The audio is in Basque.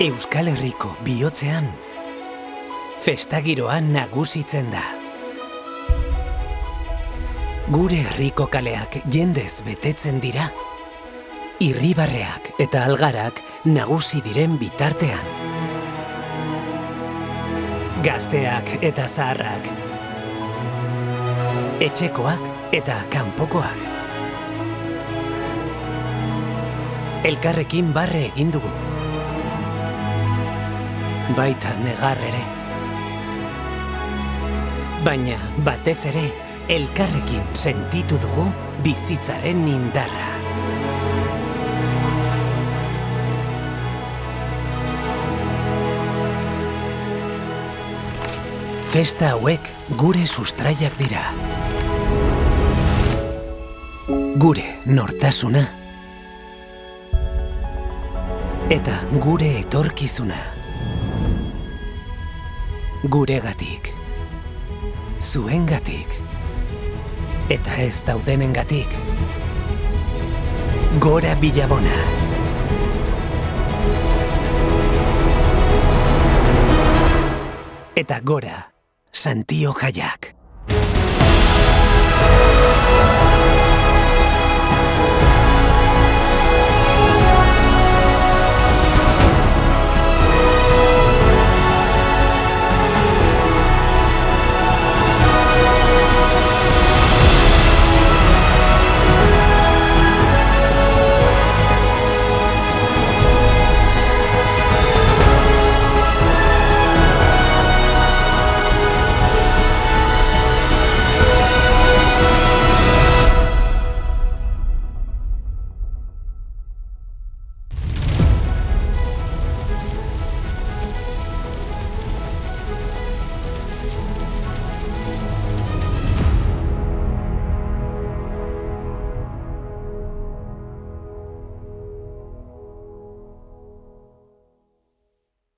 Euskal Herriko bihotzean, festagiroa nagusitzen da. Gure herriko kaleak jendez betetzen dira, irribarreak eta algarak nagusi diren bitartean. Gazteak eta zaharrak, etxekoak eta kanpokoak. Elkarrekin barre egin dugu. Baita negar ere. Baina batez ere, elkarrekin sentitu dugu bizitzaren indarra. Festa hauek gure sustraiak dira. Gure nortasuna. Eta gure etorkizuna. Guregatik, zuengatik, eta ez daudenengatik. Gora Villabona! Eta gora Santio Jaiak!